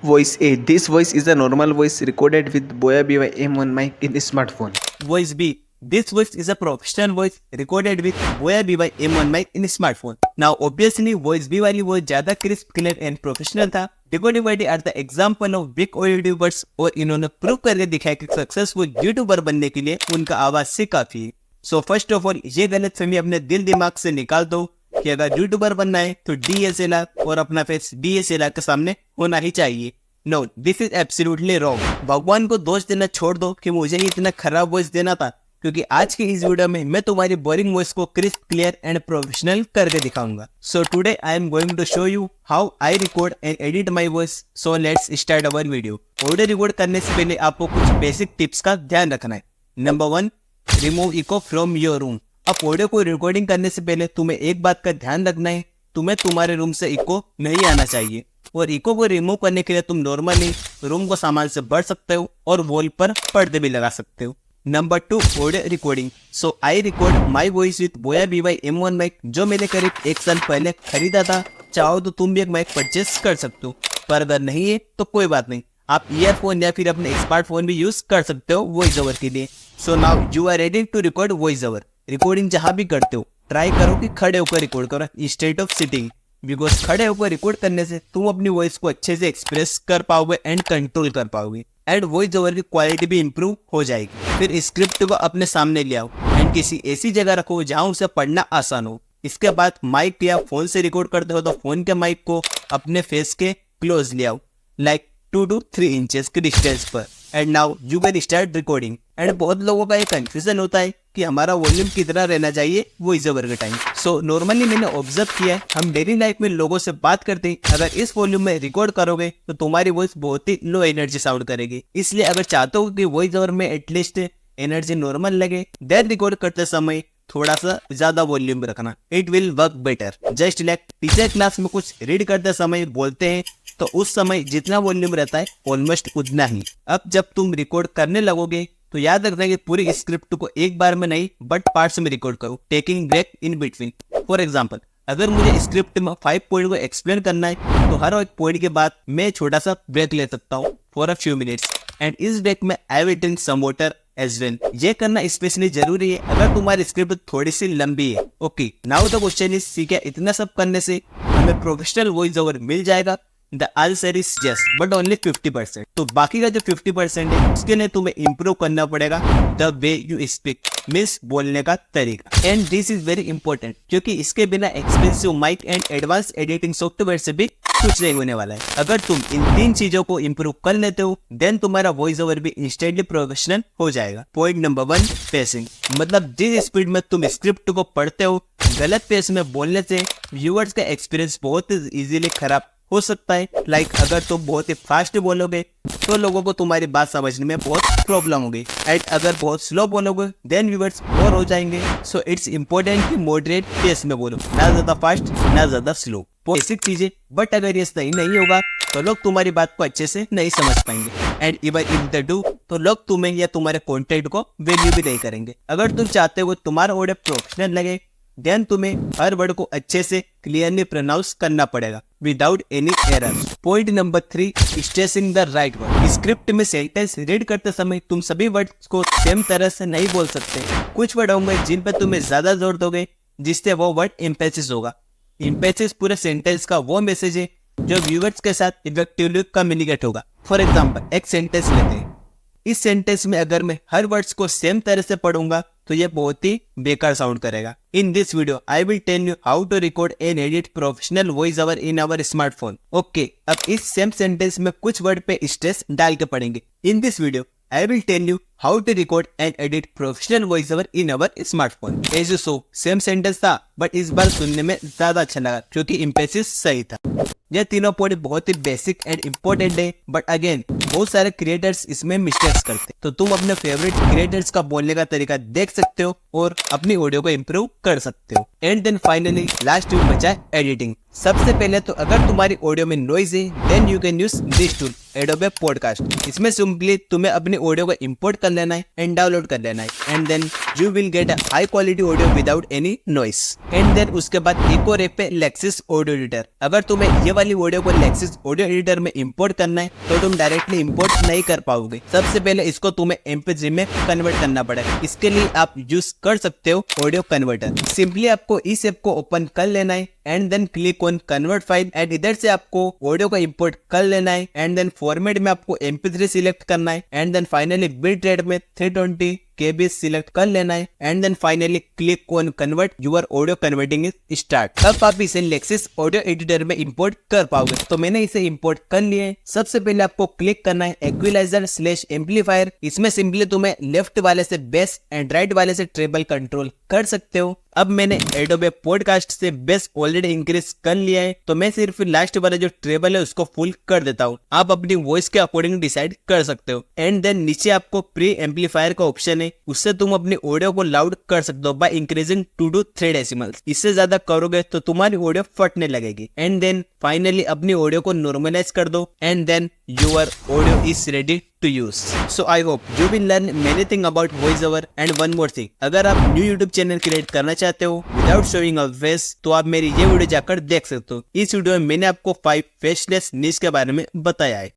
Voice A. This voice is a normal voice recorded with Boya BY M1 mic in a smartphone. Voice B. This voice is a professional voice recorded with Boya BY M1 mic in a smartphone. Now obviously voice B वाली voice ज़्यादा crisp, clear and professional था. Decoding Buddy are the example of big YouTubers और इन्होंने prove करके दिखाया कि successful YouTuber बनने के लिए उनका आवाज से काफी है. सो फर्स्ट ऑफ ऑल ये गलतफहमी अपने दिल दिमाग से निकाल दो कि अगर यूट्यूबर बनना है तो DSLR और अपना फेस DSLR के सामने होना ही चाहिए. No, this is absolutely wrong. भगवान को दोष देना छोड़ दो कि मुझे ही इतना खराब वॉइस देना था, क्योंकि आज की इस वीडियो में मैं तुम्हारी बोरिंग वॉइस को क्रिस्प, क्लियर एंड प्रोफेशनल करके दिखाऊंगा. So today I am going to show you how I record and edit my voice. So let's start our video. Audio record करने से पहले आपको कुछ बेसिक टिप्स का ध्यान रखना है. Number 1, remove eco from your room. अब ऑडियो को रिकॉर्डिंग करने से पहले तुम्हें एक बात का ध्यान रखना है, तुम्हें तुम्हारे रूम से इको नहीं आना चाहिए. और इको को रिमूव करने के लिए तुम नॉर्मली रूम को सामान से भर सकते हो और वॉल पर पर्दे भी लगा सकते हो. Number 2, audio recording. So I record my voice with बोया BY M1 माइक, जो मैंने करीब 1 साल पहले खरीदा था. चाहो तो तुम भी एक माइक परचेस कर सकते हो, पर अगर नहीं है तो कोई बात नहीं, आप ईयरफोन या फिर अपने स्मार्टफोन भी यूज कर सकते हो वॉइस ओवर के लिए. So now you are ready to record voice over. Recording जहां भी करते हो ट्राई करो कि खड़े होकर रिकॉर्ड करो इंस्टेड ऑफ सिटिंग, बिकॉज खड़े होकर रिकॉर्ड करने से तुम अपनी वॉइस को अच्छे से एक्सप्रेस कर पाओगे एंड कंट्रोल कर पाओगे, एंड वॉइस ओवर की क्वालिटी भी इंप्रूव हो जाएगी. फिर स्क्रिप्ट को अपने सामने ले आओ एंड किसी ऐसी जगह रखो जहां उसे पढ़ना आसान हो. इसके बाद माइक या फोन से रिकॉर्ड करते हो तो फोन के माइक को अपने फेस के क्लोज ले आओ, लाइक 2 to 3 इंचेस के डिस्टेंस पर. And now you can start recording. And बहुत लोगों का ये कंफ्यूजन होता है कि हमारा वॉल्यूम कितना रहना चाहिए वॉइस ओवर के टाइम. सो नॉर्मली मैंने ऑब्जर्व किया है, हम डेली लाइफ में लोगों से बात करते हैं, अगर इस वॉल्यूम में रिकॉर्ड करोगे तो तुम्हारी वॉइस बहुत ही लो एनर्जी साउंड करेगी. इसलिए अगर चाहते हो कि वॉइस ओवर में एटलीस्ट एनर्जी नॉर्मल लगे, देन रिकॉर्ड करते समय थोड़ा सा ज्यादा वॉल्यूम रखना. It will work better. Just like teacher class में कुछ रीड करते समय बोलते हैं तो उस समय जितना वॉल्यूम रहता है ऑलमोस्ट उतना ही. अब जब तुम रिकॉर्ड करने लगोगे तो याद रखना कि पूरी स्क्रिप्ट को एक बार में नहीं बट पार्ट्स में रिकॉर्ड करो, taking break in between. For example, अगर मुझे स्क्रिप्ट में 5 पॉइंट को एक्सप्लेन करना है तो हर एक पॉइंट के बाद मैं छोटा सा ब्रेक ले सकता हूँ for a few minutes, and इस ब्रेक में I will drink some water as well. ये करना स्पेशली जरूरी है अगर तुम्हारी स्क्रिप्ट थोड़ी सी लंबी है. Okay, now the question is, ठीक है, इतना सब करने से हमें प्रोफेशनल वॉइस ओवर मिल जाएगा? The answer is yes, but only 50%. तो बाकी का जो 50% है उसके लिए तुम्हें इम्प्रूव करना पड़ेगा the way you speak, means बोलने का तरीका. And this is very important, क्योंकि इसके बिना expensive mic and advance editing software से भी कुछ नहीं होने वाला है. अगर तुम इन 3 चीजों को इम्प्रूव कर लेते हो देन तुम्हारा वॉइस ओवर भी इंस्टेंटली प्रोफेशनल हो जाएगा. Point number 1, pacing. मतलब जिस स्पीड में तुम स्क्रिप्ट को पढ़ते हो, गलत पेस में बोलने से व्यूअर्स का एक्सपीरियंस बहुत इजीली खराब हो सकता है. लाइक अगर तुम बहुत ही फास्ट बोलोगे तो लोगों को तुम्हारी बात समझने में बहुत प्रॉब्लम होगी, एंड अगर बहुत स्लो बोलोगे देन व्यूअर्स बोर हो जाएंगे. सो इट्स इंपॉर्टेंट कि मॉडरेट पेस में बोलो, ना ज्यादा फास्ट ना ज्यादा स्लो. बेसिक चीजें, बट अगर ये सही नहीं होगा तो लोग तुम्हारी बात को अच्छे से नहीं समझ पाएंगे, and even if they do तो लोग तुम्हें या तुम्हारे कंटेंट को वैल्यू भी नहीं करेंगे. अगर तुम चाहते हो तुम्हारा ऑडियो प्रोफेशनल लगे देन तुम्हें हर वर्ड को अच्छे से क्लियरली प्रोनाउंस करना पड़ेगा without any error. Point number 3, stressing the right word. Script में सेंटेंस रीड करते समय तुम सभी वर्ड्स को सेम तरह से नहीं बोल सकते. कुछ वर्ड होंगे जिन पर तुम्हें ज्यादा जोर दोगे जिससे वो वर्ड एम्फेसिस होगा. एम्फेसिस पूरे सेंटेंस का वो मैसेज है जो व्यूअर्स के साथ इफेक्टिवली कम्युनिकेट होगा. फॉर एग्जाम्पल, एक सेंटेंस लेते हैं. इस सेंटेंस में अगर मैं हर वर्ड्स को सेम तरह से पढ़ूंगा तो ये बहुत ही बेकार साउंड करेगा. In this video I will tell you how to record and edit professional voice over in our smartphone. Okay, अब इस सेम सेंटेंस में कुछ वर्ड पे स्ट्रेस डाल के पढ़ेंगे. In this video I will tell you how to record and edit professional voice over in our smartphone. As you saw same sentence था but इस बार सुनने में ज्यादा अच्छा लगा क्योंकि एम्फेसिस सही था. ये तीनों पॉइंट बहुत ही बेसिक एंड इम्पोर्टेंट है, बट अगेन बहुत सारे क्रिएटर्स इसमें मिस्टेक्स करते हैं. तो तुम अपने फेवरेट क्रिएटर्स का बोलने का तरीका देख सकते हो और अपनी ऑडियो को इम्प्रूव कर सकते हो. एंड देन फाइनली लास्ट में बचा एडिटिंग. सबसे पहले तो अगर तुम्हारी ऑडियो में नॉइज है then you can use this tool, Adobe Podcast. इसमें सिंपली तुम्हें अपनी ऑडियो को इंपोर्ट कर लेना है एंड डाउनलोड कर लेना है, and then you will get a high quality audio without any noise. And then उसके बाद एक और ऐप है Lexis Audio Editor. अगर तुम्हें ये वाली ऑडियो को Lexis Audio Editor में इंपोर्ट करना है तो तुम डायरेक्टली इंपोर्ट नहीं कर पाओगे. सबसे पहले इसको तुम्हें MP3 में कन्वर्ट करना पड़ेगा. इसके लिए आप यूज कर सकते हो ऑडियो कन्वर्टर. सिंपली आपको इस ऐप को ओपन कर लेना है and then click on convert file and इधर से आपको ऑडियो को इंपोर्ट कर लेना है एंड देन फॉर्मेट में आपको MP3 सिलेक्ट करना है and then finally bit rate में 320 KB सिलेक्ट कर लेना है and then finally click on convert. Your audio converting is start. अब आप इसे Lexis ऑडियो एडिटर में इंपोर्ट कर पाओगे. तो मैंने इसे इंपोर्ट कर लिया है. सबसे पहले आपको क्लिक करना है इक्विलाइजर/एम्पलीफायर. इसमें सिंपली तुम्हें लेफ्ट वाले से बेस एंड राइट वाले से ट्रेबल कंट्रोल कर सकते हो. अब मैंने एडोबे पॉडकास्ट से बेस ऑलरेडी इंक्रीज कर लिया है तो मैं सिर्फ लास्ट वाला जो ट्रेबल है उसको फुल कर देता हूँ. आप अपनी वॉइस के अकॉर्डिंग डिसाइड कर सकते हो. एंड देन नीचे आपको प्री एम्पलीफायर का ऑप्शन है. उससे तुम अपनी ऑडियो को लाउड कर सकते हो बाय इंक्रीजिंग 2 to 3 डेसिमल्स. इससे ज्यादा करोगे तो तुम्हारी ऑडियो फटने लगेगी. एंड देन फाइनली अपनी ऑडियो को नॉर्मलाइज कर दो and then your audio is ready to use. So I hope you will learn many thing about voiceover. And one more thing, अगर आप न्यू YouTube चैनल क्रिएट करना चाहते हो without showing a face तो आप मेरी ये वीडियो जाकर देख सकते हो. इस वीडियो में मैंने आपको 5 फेसलेस नीश के बारे में बताया है.